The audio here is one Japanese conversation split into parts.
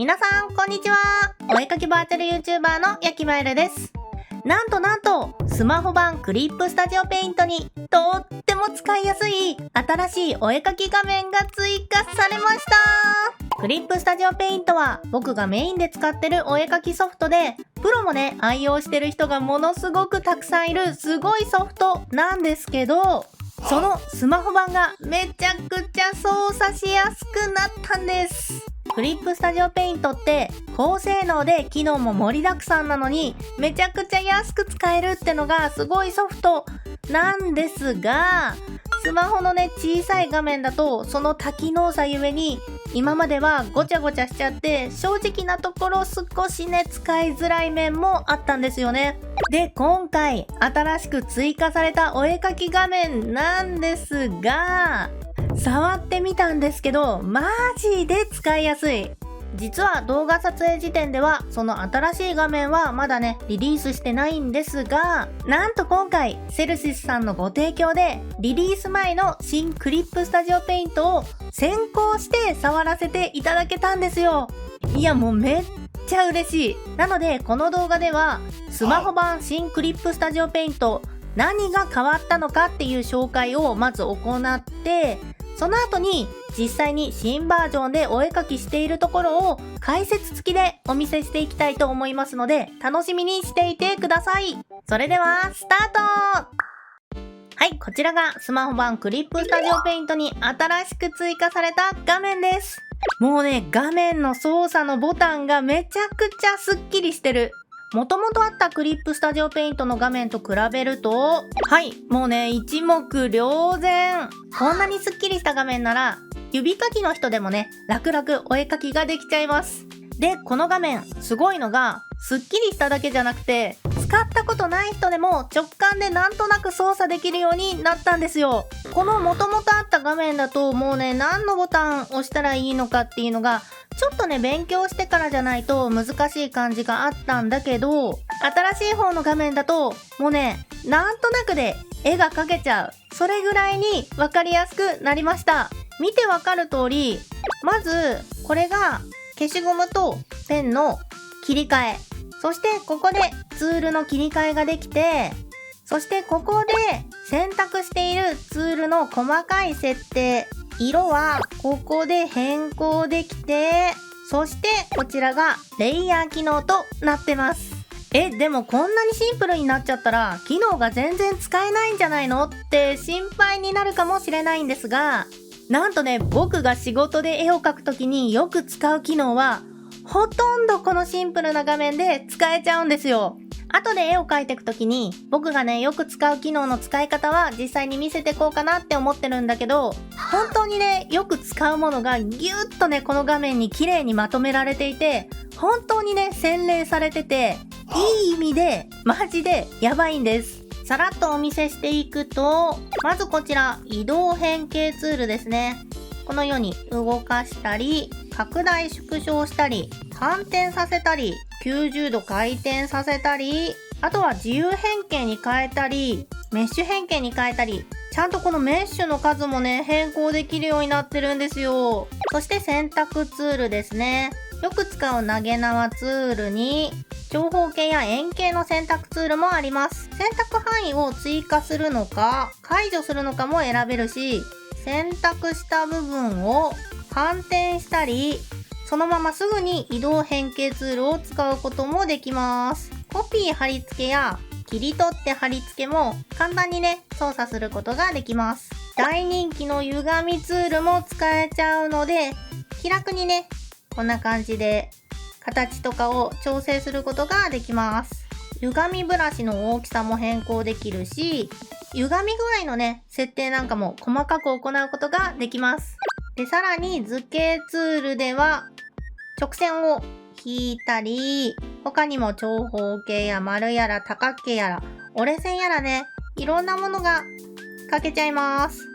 皆さんこんにちは。お絵かきバーチャル YouTuber のやきまえるです。なんとスマホ版クリップスタジオペイントにとっても使いやすい新しいお絵かき画面が追加されました。クリップスタジオペイントは僕がメインで使ってるお絵かきソフトで、プロもね愛用してる人がものすごくたくさんいるすごいソフトなんですけど、そのスマホ版がめちゃくちゃ操作しやすくなったんです。クリップスタジオペイントって高性能で機能も盛りだくさんなのにめちゃくちゃ安く使えるってのがすごいソフトなんですが、スマホのね小さい画面だとその多機能さゆえに今まではごちゃごちゃしちゃって正直なところ少しね使いづらい面もあったんですよね。で、今回新しく追加されたお絵かき画面なんですが、触ってみたんですけどマジで使いやすい。実は動画撮影時点ではその新しい画面はまだねリリースしてないんですが、なんと今回セルシスさんのご提供でリリース前の新クリップスタジオペイントを先行して触らせていただけたんですよ。いやもうめっちゃ嬉しい。なのでこの動画ではスマホ版新クリップスタジオペイント何が変わったのかっていう紹介をまず行って、その後に実際に新バージョンでお絵かきしているところを解説付きでお見せしていきたいと思いますので楽しみにしていてください。それではスタート。はい、こちらがスマホ版クリップスタジオペイントに新しく追加された画面です。もうね画面の操作のボタンがめちゃくちゃスッキリしてる。もともとあったクリップスタジオペイントの画面と比べると、はい、もうね一目瞭然。こんなにスッキリした画面なら指書きの人でもね楽々お絵かきができちゃいます。で、この画面すごいのがスッキリしただけじゃなくて使ったことない人でも直感でなんとなく操作できるようになったんですよ。この元々あった画面だともうね何のボタン押したらいいのかっていうのがちょっとね勉強してからじゃないと難しい感じがあったんだけど、新しい方の画面だともうねなんとなくで絵が描けちゃう。それぐらいに分かりやすくなりました。見てわかる通り、まずこれが消しゴムとペンの切り替え、そしてここでツールの切り替えができて、そしてここで選択しているツールの細かい設定、色はここで変更できて、そしてこちらがレイヤー機能となってます。でもこんなにシンプルになっちゃったら機能が全然使えないんじゃないのって心配になるかもしれないんですが、なんとね僕が仕事で絵を描くときによく使う機能はほとんどこのシンプルな画面で使えちゃうんですよ。後で絵を描いていくときに僕がねよく使う機能の使い方は実際に見せていこうかなって思ってるんだけど、本当にねよく使うものがギュッとねこの画面に綺麗にまとめられていて、本当にね洗練されてていい意味でマジでやばいんです。さらっとお見せしていくと、まずこちら移動変形ツールですね。このように動かしたり拡大縮小したり反転させたり90度回転させたり、あとは自由変形に変えたりメッシュ変形に変えたり、ちゃんとこのメッシュの数もね変更できるようになってるんですよ。そして選択ツールですね。よく使う投げ縄ツールに長方形や円形の選択ツールもあります。選択範囲を追加するのか解除するのかも選べるし、選択した部分を反転したり、そのまますぐに移動変形ツールを使うこともできます。コピー貼り付けや切り取って貼り付けも簡単にね操作することができます。大人気の歪みツールも使えちゃうので、気楽にねこんな感じで形とかを調整することができます。歪みブラシの大きさも変更できるし、歪み具合のね設定なんかも細かく行うことができます。で、さらに図形ツールでは直線を引いたり、他にも長方形や丸やら多角形やら折れ線やらね、いろんなものが描けちゃいます。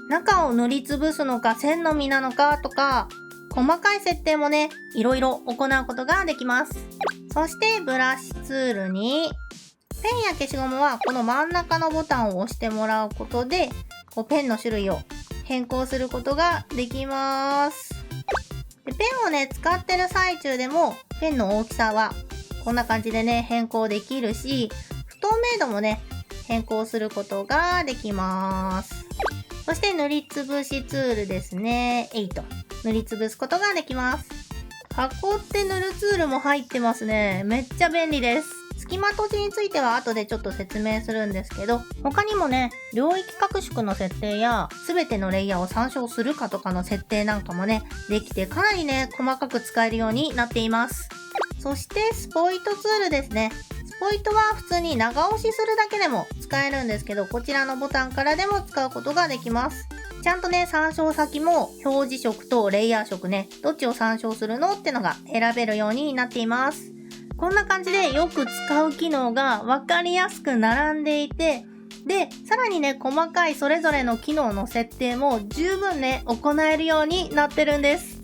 中を塗りつぶすのか線のみなのかとか細かい設定もねいろいろ行うことができます。そしてブラシツールにペンや消しゴムはこの真ん中のボタンを押してもらうことでペンの種類を変更することができます。ででペンをね、使ってる最中でも、ペンの大きさはこんな感じでね、変更できるし、不透明度もね、変更することができます。そして塗りつぶしツールですね。塗りつぶすことができます。囲って塗るツールも入ってますね。めっちゃ便利です。隙間閉じについては後でちょっと説明するんですけど、他にもね、領域拡縮の設定や、全てのレイヤーを参照するかとかの設定なんかもね、できてかなりね、細かく使えるようになっています。そしてスポイトツールですね。スポイトは普通に長押しするだけでも使えるんですけど、こちらのボタンからでも使うことができます。ちゃんとね、参照先も表示色とレイヤー色ね、どっちを参照するのってのが選べるようになっています。こんな感じでよく使う機能がわかりやすく並んでいて、で、さらにね、細かいそれぞれの機能の設定も十分ね、行えるようになってるんです。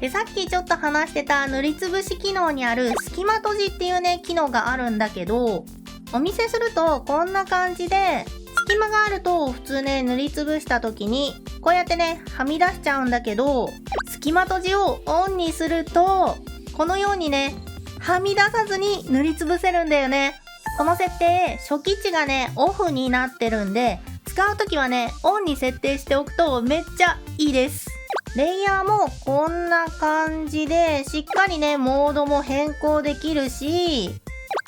で、さっきちょっと話してた塗りつぶし機能にある隙間閉じっていうね、機能があるんだけど、お見せするとこんな感じで、隙間があると普通ね、塗りつぶした時に、こうやってね、はみ出しちゃうんだけど、隙間閉じをオンにすると、このようにね、はみ出さずに塗りつぶせるんだよね。この設定、初期値がね、オフになってるんで、使うときはね、オンに設定しておくとめっちゃいいです。レイヤーもこんな感じで、しっかりね、モードも変更できるし、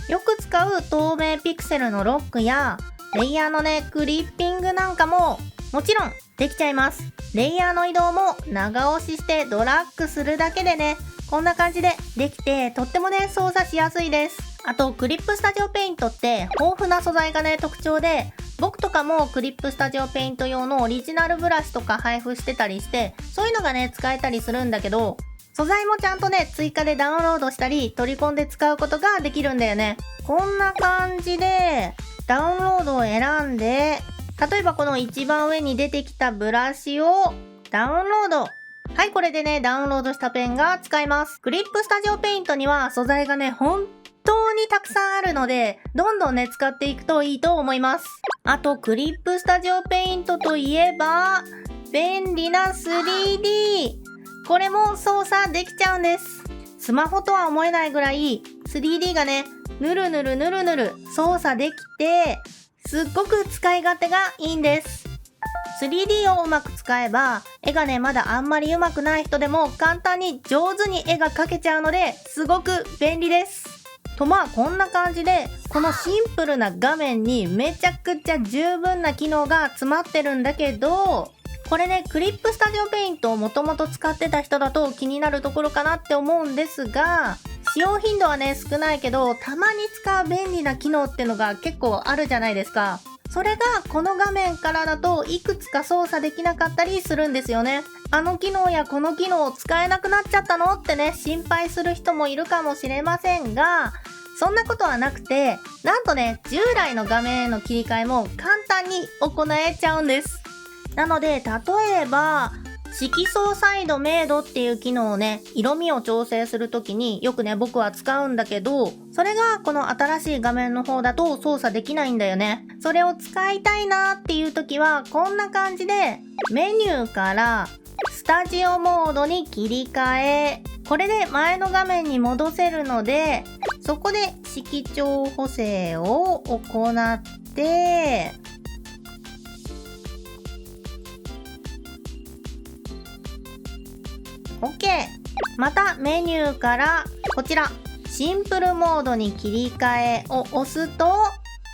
よく使う透明ピクセルのロックや、レイヤーのね、クリッピングなんかも、もちろんできちゃいます。レイヤーの移動も長押ししてドラッグするだけでね、こんな感じでできて、とってもね、操作しやすいです。あと、クリップスタジオペイントって豊富な素材がね、特徴で、僕とかもクリップスタジオペイント用のオリジナルブラシとか配布してたりして、そういうのがね、使えたりするんだけど、素材もちゃんとね、追加でダウンロードしたり、取り込んで使うことができるんだよね。こんな感じで、ダウンロードを選んで、例えばこの一番上に出てきたブラシをダウンロード。はい、これでね、ダウンロードしたペンが使えます。クリップスタジオペイントには素材がね、本当にたくさんあるので、どんどんね、使っていくといいと思います。あと、クリップスタジオペイントといえば、便利な 3D。これも操作できちゃうんです。スマホとは思えないぐらい、3D がね、ぬるぬるぬるぬる操作できて、すっごく使い勝手がいいんです。3D をうまく使えば、絵がね、まだあんまり上手くない人でも簡単に上手に絵が描けちゃうので、すごく便利です。とまあこんな感じで、このシンプルな画面にめちゃくちゃ十分な機能が詰まってるんだけど、これね、クリップスタジオペイントをもともと使ってた人だと気になるところかなって思うんですが、使用頻度はね、少ないけど、たまに使う便利な機能ってのが結構あるじゃないですか。それがこの画面からだといくつか操作できなかったりするんですよね。あの機能やこの機能を使えなくなっちゃったのってね、心配する人もいるかもしれませんが、そんなことはなくて、なんとね、従来の画面への切り替えも簡単に行えちゃうんです。なので、例えば、色相サイドメイドっていう機能をね、色味を調整するときによくね、僕は使うんだけど、それがこの新しい画面の方だと操作できないんだよね。それを使いたいなっていうときは、こんな感じで、メニューからスタジオモードに切り替え、これで前の画面に戻せるので、そこで色調補正を行って、OK。またメニューからこちらシンプルモードに切り替えを押すと、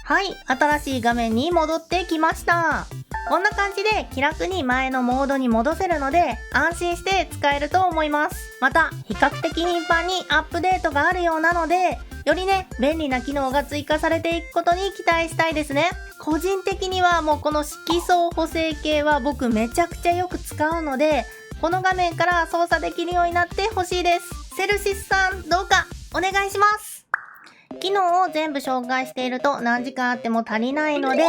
はい、新しい画面に戻ってきました。こんな感じで気楽に前のモードに戻せるので安心して使えると思います。また比較的頻繁にアップデートがあるようなので、よりね、便利な機能が追加されていくことに期待したいですね。個人的にはもうこの色相補正系は僕めちゃくちゃよく使うので、この画面から操作できるようになってほしいです。セルシスさん、どうかお願いします。機能を全部紹介していると何時間あっても足りないので、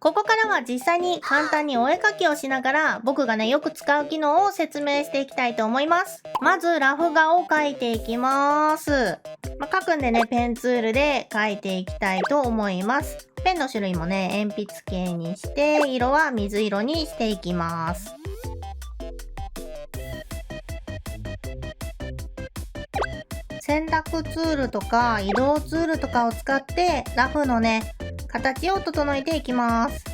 ここからは実際に簡単にお絵描きをしながら僕がね、よく使う機能を説明していきたいと思います。まずラフ画を描いていきます。描くんでね、ペンツールで描いていきたいと思います。ペンの種類もね、鉛筆系にして、色は水色にしていきます。選択ツールとか移動ツールとかを使ってラフのね、形を整えていきます。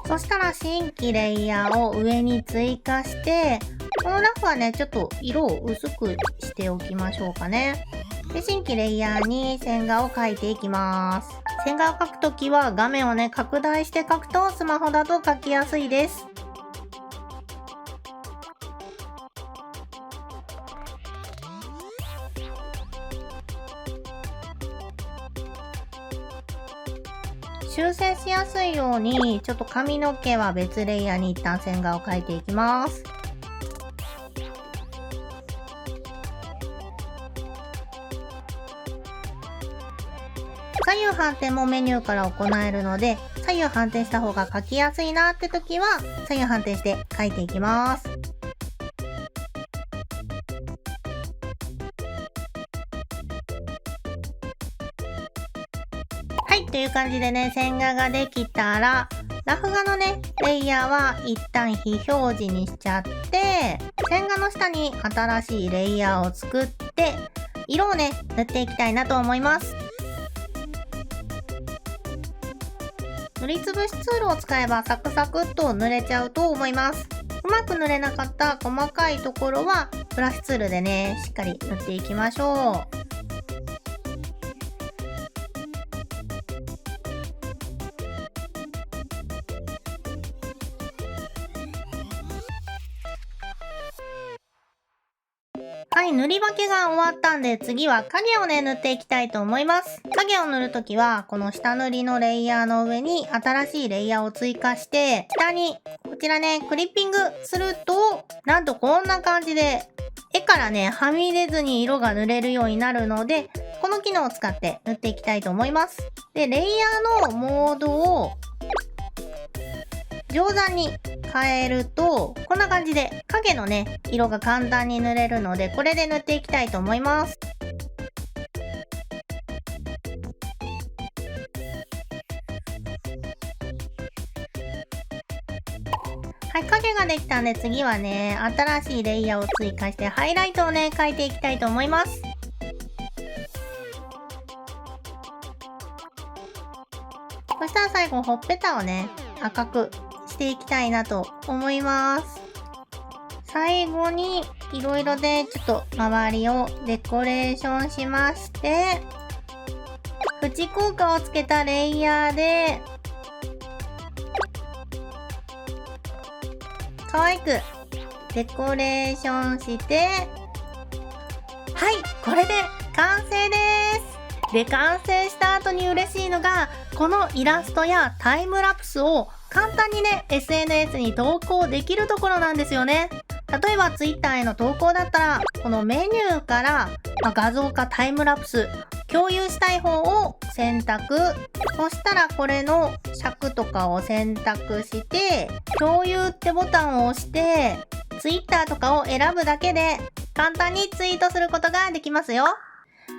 そしたら新規レイヤーを上に追加して、このラフはね、ちょっと色を薄くしておきましょうかね。で、新規レイヤーに線画を描いていきます。線画を描くときは画面をね、拡大して描くとスマホだと描きやすいです。修正しやすいように、ちょっと髪の毛は別レイヤーに一旦線画を描いていきます。左右反転もメニューから行えるので、左右反転した方が描きやすいなって時は、左右反転して描いていきます。はい、という感じでね、線画ができたら、ラフ画のね、レイヤーは一旦非表示にしちゃって、線画の下に新しいレイヤーを作って、色をね、塗っていきたいなと思います。塗りつぶしツールを使えばサクサクっと塗れちゃうと思います。うまく塗れなかった細かいところは、ブラシツールでね、しっかり塗っていきましょう。はい、塗り分けが終わったんで、次は影をね、塗っていきたいと思います。影を塗るときは、この下塗りのレイヤーの上に新しいレイヤーを追加して、下に、こちらね、クリッピングすると、なんとこんな感じで、絵からね、はみ出ずに色が塗れるようになるので、この機能を使って塗っていきたいと思います。で、レイヤーのモードを、上段に変えると、こんな感じで影のね、色が簡単に塗れるので、これで塗っていきたいと思います。はい、影ができたんで次はね、新しいレイヤーを追加してハイライトをね、描いていきたいと思います。そしたら最後、ほっぺたをね、赤くしていきたいなと思います。最後にいろいろでちょっと周りをデコレーションしまして、縁効果をつけたレイヤーで可愛くデコレーションして、はい、これで完成です。で、完成した後に嬉しいのが、このイラストやタイムラプスを簡単にね、SNS に投稿できるところなんですよね。例えば Twitter への投稿だったら、このメニューから、画像かタイムラプス、共有したい方を選択。そしたらこれの尺とかを選択して、共有ってボタンを押して、Twitter とかを選ぶだけで簡単にツイートすることができますよ。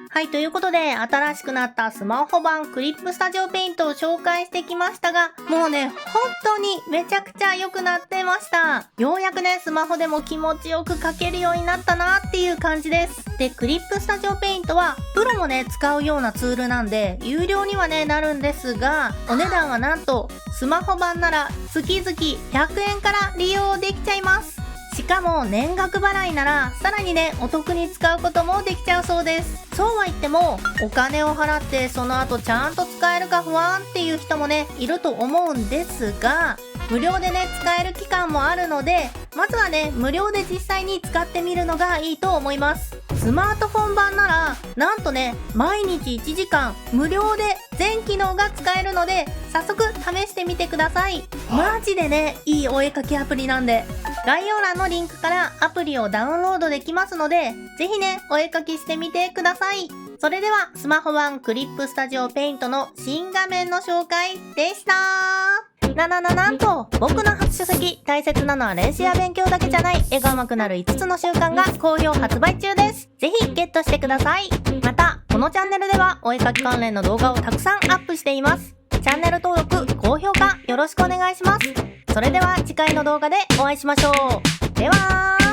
はい、ということで、新しくなったスマホ版クリップスタジオペイントを紹介してきましたが、もうね、本当にめちゃくちゃ良くなってました。ようやくね、スマホでも気持ちよく描けるようになったなっていう感じです。で、クリップスタジオペイントは、プロもね、使うようなツールなんで、有料にはね、なるんですが、お値段はなんと、スマホ版なら月々100円から利用できちゃいます。しかも年額払いならさらにねお得に使うこともできちゃうそうです。そうは言ってもお金を払ってその後ちゃんと使えるか不安っていう人もねいると思うんですが、無料でね使える期間もあるので、まずはね無料で実際に使ってみるのがいいと思います。スマートフォン版ならなんとね毎日1時間無料で全機能が使えるので、早速試してみてください。マジでねいいお絵かきアプリなんで、概要欄のリンクからアプリをダウンロードできますので、ぜひねお絵かきしてみてください。それではスマホ版クリップスタジオペイントの新画面の紹介でした。なんと僕の初書籍、大切なのは練習や勉強だけじゃない、絵が上手くなる5つの習慣が好評発売中です。ぜひゲットしてください。またこのチャンネルではお絵かき関連の動画をたくさんアップしています。チャンネル登録、高評価よろしくお願いします。それでは次回の動画でお会いしましょう。では